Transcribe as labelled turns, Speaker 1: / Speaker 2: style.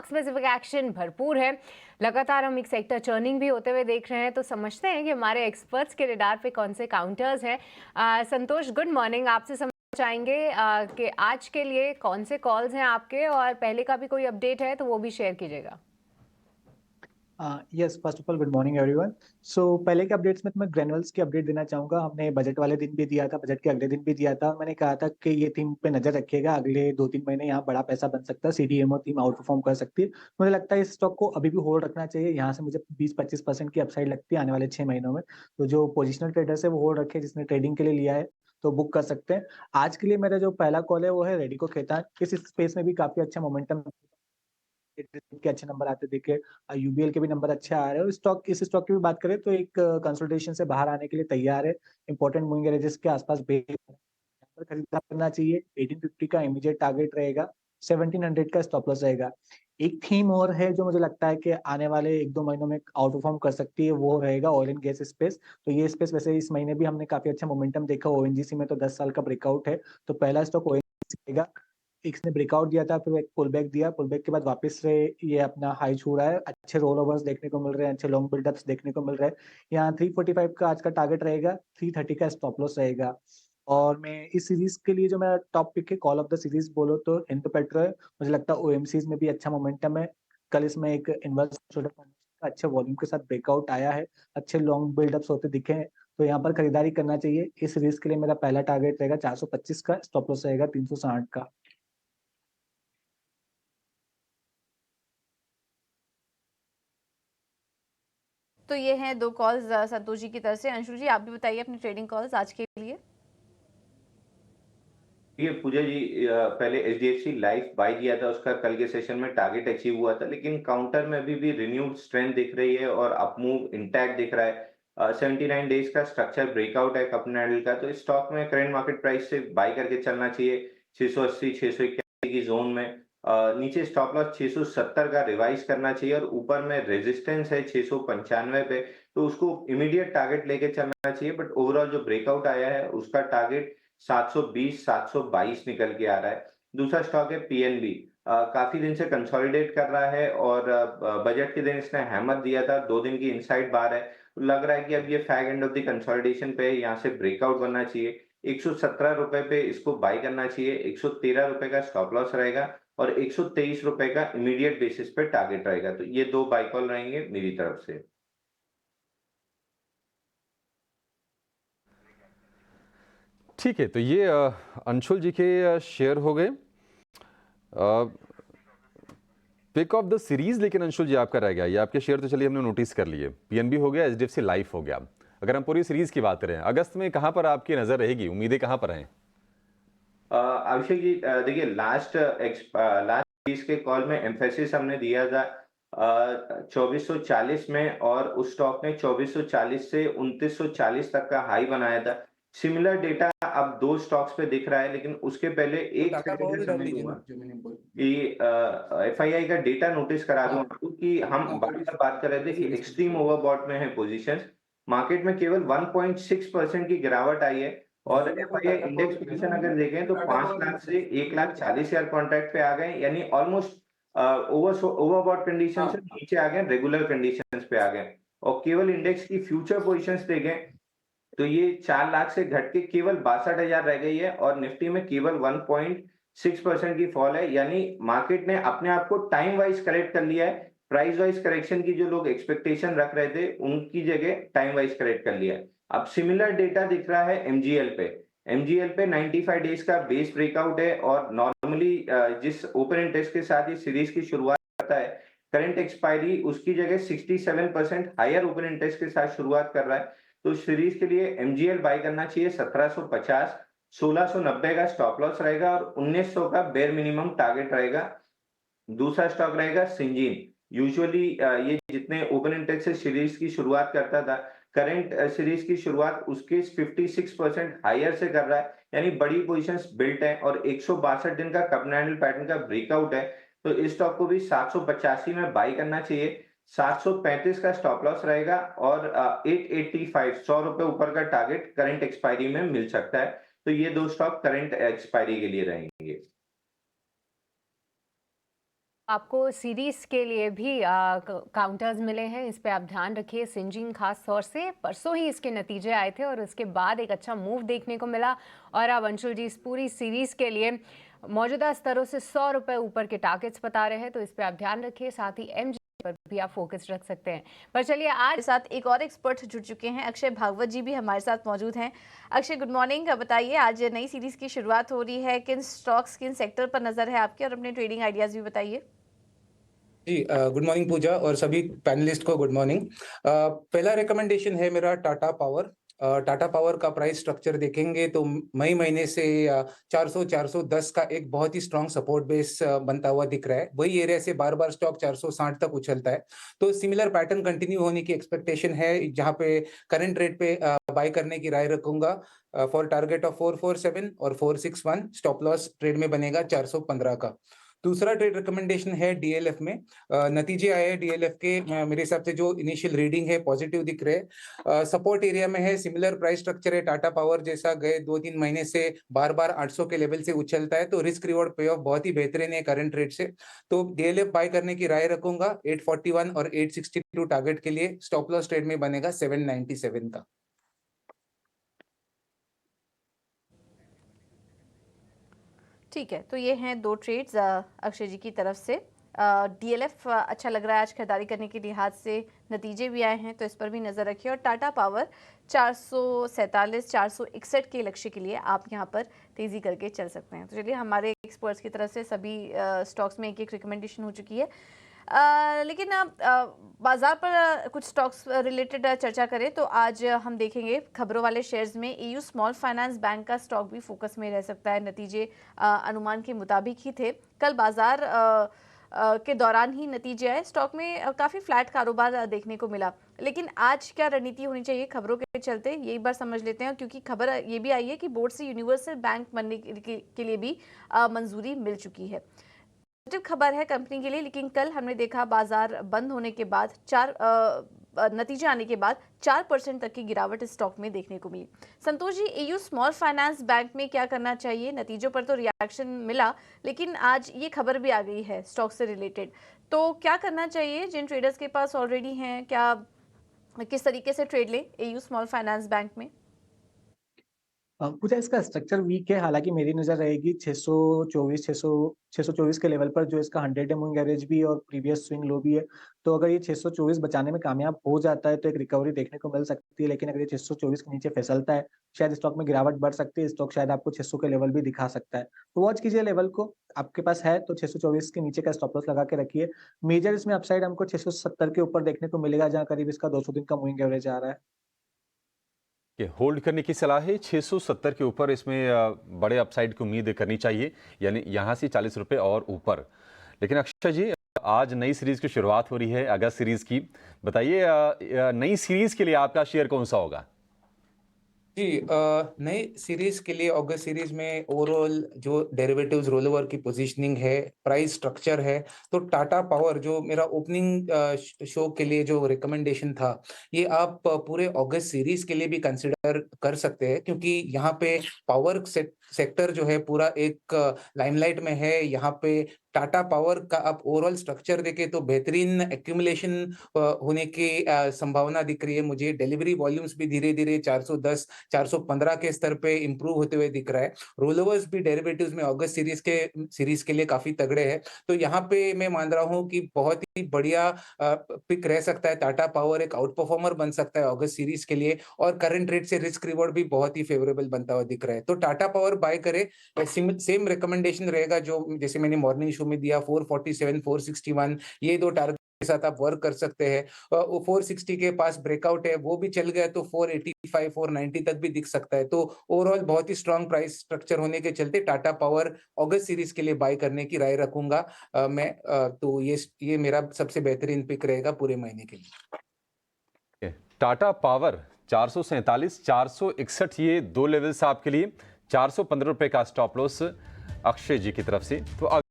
Speaker 1: Specific action भरपूर है। लगातार हम एक सेक्टर टर्निंग भी होते हुए देख रहे हैं, तो समझते हैं कि हमारे एक्सपर्ट्स के रडार पे कौन से काउंटर्स हैं। संतोष, गुड मॉर्निंग। आपसे समझ चाहेंगे कि आज के लिए कौन से कॉल्स हैं आपके, और पहले का भी कोई अपडेट है तो वो भी शेयर कीजिएगा।
Speaker 2: Yes, first of all good morning everyone. So पहले के अपडेट्स में तो मैं ग्रेनुअल्स की अपडेट देना चाहूंगा। हमने बजट वाले दिन भी दिया था, बजट के अगले दिन भी दिया था। मैंने कहा था कि ये थीम पे नजर रखिएगा, अगले 2-3 महीने यहाँ बड़ा पैसा बन सकता है, सीडीएमओ थीम आउट परफॉर्म कर सकती है। मुझे लगता है इस स्टॉक को अभी भी होल्ड रखना चाहिए। यहाँ से मुझे 20-25% की अपसाइड लगती है आने वाले 6 महीनों में। तो जो पोजिशनल ट्रेडर्स है वो होल्ड रखे, जिसने ट्रेडिंग के लिए लिया है तो बुक कर सकते हैं। आज के लिए मेरा जो पहला कॉल है वो है रेडिको खेतान। इस स्पेस में भी काफी अच्छा मोमेंटम के अच्छे नंबर आते दिखे, यूबीएल के भी नंबर अच्छे आ रहे हैं। और इस स्टॉक की भी बात करें तो एक कंसोलिडेशन से बाहर आने के लिए तैयार है। इंपॉर्टेंट मूविंग एवरेजेस के आसपास पर खरीदार करना चाहिए। 1850 का इमीडिएट टारगेट रहेगा, 1700 का स्टॉप लॉस रहेगा। एक थीम और है जो मुझे लगता है कि आने वाले 1-2 महीनों में आउट परफॉर्म कर सकती है, वो रहेगा ऑयल एंड गैस स्पेस। तो ये स्पेस वैसे इस महीने भी हमने काफी अच्छा मोमेंटम देखा। ओएनजीसी में तो 10 साल का ब्रेकआउट है। तो पहला स्टॉक ओएनजीसी रहेगा। इसने ब्रेकआउट दिया था, फिर एक पुल बैक दिया, पुल बैक के बाद वापस से ये अपना हाई छू रहा है। अच्छे रोल ओवर्स देखने को मिल रहे हैं, अच्छे लॉन्ग बिल्डअप्स देखने को मिल रहे हैं। यहाँ 345 का आज का टारगेट रहेगा, 330 का स्टॉप लॉस रहेगा। और मैं इस सीरीज के लिए जो मेरा टॉप पिक है, कॉल ऑफ द सीरीज बोलो तो हिंद पेट्रो है। मुझे लगता है ओएमसीज में भी अच्छा मोमेंटम है। कल इसमें एक इन्वर्स अच्छे वॉल्यूम के साथ ब्रेकआउट आया है, अच्छे लॉन्ग बिल्डअप्स होते दिखे हैं। तो यहाँ पर खरीदारी करना चाहिए। इस सीरीज के लिए मेरा पहला टारगेट रहेगा 425 का, स्टॉप लॉस रहेगा 360 का।
Speaker 3: तो ये हैं 2 कॉल्स संतोष जी की तरफ से। अंशुल जी, आप भी बताइए अपने ट्रेडिंग कॉल्स आज के लिए।
Speaker 4: ये पूजा जी, पहले एचडीएफसी लाइफ बाय किया था, उसका कल के सेशन में टारगेट अचीव हुआ था, लेकिन काउंटर में अभी भी रिन्यूड स्ट्रेंथ दिख रही है और अपमूव इंटैक्ट दिख रहा है। 79 डेज का स्ट्रक्चर ब्रेकआउट है कपन हैंडल का। तो इस स्टॉक में करंट मार्केट प्राइस से बाय करके चलना चाहिए 680 681 की जोन में। नीचे स्टॉप लॉस 670 का रिवाइज करना चाहिए और ऊपर में रेजिस्टेंस है 695 पे, तो उसको इमीडिएट टारगेट लेके चलना चाहिए। बट ओवरऑल जो ब्रेकआउट आया है उसका टारगेट 720 722 निकल के आ रहा है। दूसरा स्टॉक है पीएनबी। काफी दिन से कंसोलिडेट कर रहा है और बजट के दिन इसने हैमर दिया था, 2 दिन की इनसाइड बार है। लग रहा है कि अब ये fag end of the consolidation पे है, यहाँ से ब्रेकआउट बनना चाहिए। 117 रुपए पे इसको बाय करना चाहिए, 113 रुपए का स्टॉप लॉस रहेगा और 123 रुपए का इमीडिएट बेसिस पे टारगेट रहेगा। तो ये 2 बाय कॉल रहेंगे मेरी तरफ से।
Speaker 5: ठीक है, तो ये अंशुल जी के शेयर हो गए। पिक ऑफ द सीरीज लेकिन अंशुल जी आपका रह गया। ये आपके शेयर तो चलिए हमने नोटिस कर लिए, पीएनबी हो गया, एचडीएफसी लाइफ हो गया। अगर हम पूरी सीरीज की बात करें, अगस्त में कहां पर आपकी नजर रहेगी, उम्मीदें कहां पर हैं?
Speaker 4: अभिषेक जी, देखिए लास्ट सीरीज के कॉल में एम्फेसिस हमने दिया था 2440 में, और उस स्टॉक ने 2440 से 2940 तक का हाई बनाया था। सिमिलर डेटा अब 2 स्टॉक्स पे दिख रहा है, लेकिन उसके पहले एक सेकंड समय दूंगा कि एफआईआई का डेटा नोटिस करा दूं आपको कि हम बात कर रहे थे कि एक्सट्रीम ओवरबॉट में है पोजीशंस। मार्केट में केवल 1.6% की गिरावट आई है और एफआईआई इंडेक्स पोजीशन अगर देखें तो 5 लाख से 1,40,000 कॉन्ट्रैक्ट पे आ गए, यानी ऑलमोस्ट ओवरबॉट कंडीशन से नीचे आ गए, रेगुलर कंडीशंस पे आ गए। और केवल इंडेक्स की फ्यूचर पोजीशंस देखें तो ये 4 लाख से घट के केवल 62,000 रह गई है और निफ्टी में केवल 1.6% की फॉल है। यानी मार्केट ने अपने आप को टाइम वाइज करेक्ट कर लिया है। प्राइस वाइज करेक्शन की जो लोग एक्सपेक्टेशन रख रहे थे उनकी जगह टाइम वाइज करेक्ट कर लिया है। अब सिमिलर डेटा दिख रहा है एमजीएल पे। एमजीएल पे 95 डेज का बेस ब्रेकआउट है और नॉर्मली जिस ओपन इंटरेस्ट के साथ ये सीरीज की शुरुआत करता है, करंट एक्सपायरी उसकी जगह 67% हायर ओपन इंटरेस्ट के साथ शुरुआत कर रहा है। तो सीरीज के लिए एमजीएल बाय करना चाहिए 1750, 1690 का स्टॉप लॉस रहेगा और 1900 का बेयर मिनिमम टारगेट रहेगा। दूसरा स्टॉक रहेगा सिंजीन। यूजुअली ये जितने ओपन इंटेक्स से सीरीज की शुरुआत करता था, करंट सीरीज की शुरुआत उसके 56% हायर से कर रहा है, यानी बड़ी पोजीशंस बिल्ट है और 162 दिन का कप एंड हैंडल पैटर्न का ब्रेकआउट है। तो इस स्टॉक को भी 785 में बाय करना चाहिए, 735 का स्टॉप लॉस रहेगा और 885 ₹100 ऊपर का टारगेट करंट एक्सपायरी में मिल सकता है। तो ये 2 स्टॉक करंट एक्सपायरी के लिए रहेंगे।
Speaker 1: आपको सीरीज के लिए भी काउंटर्स मिले हैं, इस पे आप ध्यान रखिए। सिंजिंग खास तौर से परसों ही इसके नतीजे आए थे और उसके बाद एक अच्छा मूव देखने को मिला और अब अंशुल जी इस पूरी सीरीज के लिए मौजूदा स्तरों से 100 रुपए ऊपर के टारगेट्स बता रहे हैं, तो इस पे आप ध्यान रखिए। साथ ही एमजी पर भी आप फोकस रख सकते हैं। पर चलिए आज
Speaker 3: हमारे साथ एक और एक्सपर्ट जुड़ चुके हैं, अक्षय भागवत जी भी हमारे साथ मौजूद हैं। अक्षय गुड मॉर्निंग, बताइए आज नई सीरीज की शुरुआत हो रही है, किन स्टॉक्स किन सेक्टर पर नजर है आपकी और अपने ट्रेडिंग आइडियाज भी बताइए।
Speaker 6: जी गुड मॉर्निंग पूजा और सभी पैनलिस्ट को गुड मॉर्निंग। पहला रिकमेंडेशन है मेरा टाटा पावर। टाटा पावर का प्राइस स्ट्रक्चर देखेंगे तो मई महीने से 400-410 का एक बहुत ही स्ट्रांग सपोर्ट बेस बनता हुआ दिख रहा है। वही एरिया से बार बार स्टॉक 460 तक उछलता है, तो सिमिलर पैटर्न कंटिन्यू होने की एक्सपेक्टेशन है, जहां पे करंट रेट पे बाय करने की राय रखूंगा फॉर टारगेट ऑफ 447 और 461। स्टॉप लॉस ट्रेड में बनेगा 415 का। दूसरा ट्रेड रिकमेंडेशन है डीएलएफ में। नतीजे आए हैं डीएलएफ के, मेरे हिसाब से जो इनिशियल रीडिंग है पॉजिटिव दिख रहे हैं। सपोर्ट एरिया में है, सिमिलर प्राइस स्ट्रक्चर है टाटा पावर जैसा, गए 2-3 महीने से बार बार 800 के लेवल से उछलता है, तो रिस्क रिवॉर्ड पे ऑफ बहुत ही बेहतरीन है करंट रेट से। तो डीएलएफ बाय करने की राय रखूंगा 841 और 862 टारगेट के लिए। स्टॉप लॉस ट्रेड में बनेगा 797 का।
Speaker 3: ठीक है, तो ये हैं दो ट्रेड्स अक्षय जी की तरफ से। डीएलएफ अच्छा लग रहा है आज खरीदारी करने के लिहाज से, नतीजे भी आए हैं तो इस पर भी नज़र रखिए। और टाटा पावर 447 461 के लक्ष्य के लिए आप यहाँ पर तेज़ी करके चल सकते हैं। तो चलिए हमारे एक्सपर्ट्स की तरफ से सभी स्टॉक्स में एक एक रिकमेंडेशन हो चुकी है। लेकिन बाजार पर कुछ स्टॉक्स रिलेटेड चर्चा करें तो आज हम देखेंगे खबरों वाले शेयर्स में एयू स्मॉल फाइनेंस बैंक का स्टॉक भी फोकस में रह सकता है। नतीजे अनुमान के मुताबिक ही थे। कल बाजार के दौरान ही नतीजे आए, स्टॉक में काफ़ी फ्लैट कारोबार देखने को मिला। लेकिन आज क्या रणनीति होनी चाहिए खबरों के चलते, ये एक बार समझ लेते हैं, क्योंकि खबर ये भी आई है कि बोर्ड से यूनिवर्सल बैंक बनने के लिए भी मंजूरी मिल चुकी है। पॉजिटिव खबर है कंपनी के लिए। लेकिन कल हमने देखा बाजार बंद होने के बाद नतीजे आने के बाद 4% तक की गिरावट इस स्टॉक में देखने को मिली। Santosh ji, AU small finance bank में क्या करना चाहिए? नतीजों पर तो रिएक्शन मिला, लेकिन आज ये खबर भी आ गई है स्टॉक से रिलेटेड, तो क्या करना चाहिए जिन ट्रेडर्स के पास ऑलरेडी हैं? क्या किस तरीके से ट्रेड लें एयू स्मॉल फाइनेंस बैंक में?
Speaker 2: पूजा इसका स्ट्रक्चर वीक है, हालांकि मेरी नजर रहेगी 624 के लेवल पर, जो इसका 100 डे मूविंग एवरेज भी और प्रीवियस स्विंग लो भी है। तो अगर ये 624 बचाने में कामयाब हो जाता है तो एक रिकवरी देखने को मिल सकती है, लेकिन अगर ये 624 के नीचे फिसलता है शायद स्टॉक में गिरावट बढ़ सकती है। स्टॉक शायद आपको 600 के लेवल भी दिखा सकता है, तो वॉच कीजिए लेवल को। आपके पास है तो 624 के नीचे का स्टॉप लॉस लगा के रखिए। मेजर इसमें अपसाइड हमको 670 के ऊपर देखने को मिलेगा, जहाँ करीब इसका 200 दिन का मूविंग एवरेज आ रहा है।
Speaker 5: होल्ड करने की सलाह है 670 के ऊपर, इसमें बड़े अपसाइड की उम्मीद करनी चाहिए, यानी यहाँ से 40 रुपए और ऊपर। लेकिन अक्षय जी, आज नई सीरीज की शुरुआत हो रही है, अगस्त सीरीज की, बताइए नई सीरीज के लिए आपका शेयर कौन सा होगा?
Speaker 6: जी नई सीरीज के लिए अगस्त सीरीज में ओवरऑल जो डेरिवेटिव्स रोल ओवर की पोजीशनिंग है, प्राइस स्ट्रक्चर है, तो टाटा पावर जो मेरा ओपनिंग शो के लिए जो रिकमेंडेशन था, ये आप पूरे अगस्त सीरीज के लिए भी कंसिडर कर सकते हैं, क्योंकि यहाँ पे पावर सेक्टर जो है पूरा एक लाइमलाइट में है। यहाँ पे टाटा पावर का आप ओवरऑल स्ट्रक्चर देखें तो बेहतरीन एक्यूमुलेशन होने की संभावना दिख रही है मुझे। डिलीवरी वॉल्यूम्स भी धीरे धीरे 410 415 के स्तर पे इंप्रूव होते हुए दिख रहा है। रोलओवर्स भी डेरिवेटिव्स में अगस्त सीरीज के लिए काफी तगड़े हैं। तो यहाँ पे मैं मान रहा हूँ कि बहुत ही बढ़िया पिक रह सकता है। टाटा पावर एक आउट परफॉर्मर बन सकता है अगस्त सीरीज के लिए, और करंट रेट से रिस्क रिवॉर्ड भी बहुत ही फेवरेबल बनता हुआ दिख रहा है। तो टाटा पावर बाय करे। सेम रिकमेंडेशन रहेगा जो जैसे मैंने मॉर्निंग शो में दिया, 447 461, ये दो टारगेट के साथ आप वर्क कर सकते हैं। 460 के पास ब्रेकआउट है, वो भी चल गया तो 485 490 तक भी दिख सकता है। तो ओवरऑल बहुत ही स्ट्रांग प्राइस स्ट्रक्चर होने के चलते टाटा पावर अगस्त सीरीज के लिए बाय करने की राय रखूंगा मैं। तो ये मेरा सबसे बेहतरीन पिक रहेगा पूरे महीने के लिए।
Speaker 5: टाटा पावर 447 461, ये दो लेवल्स आपके लिए। 415 रुपए का स्टॉप लॉस अक्षय जी की तरफ से। तो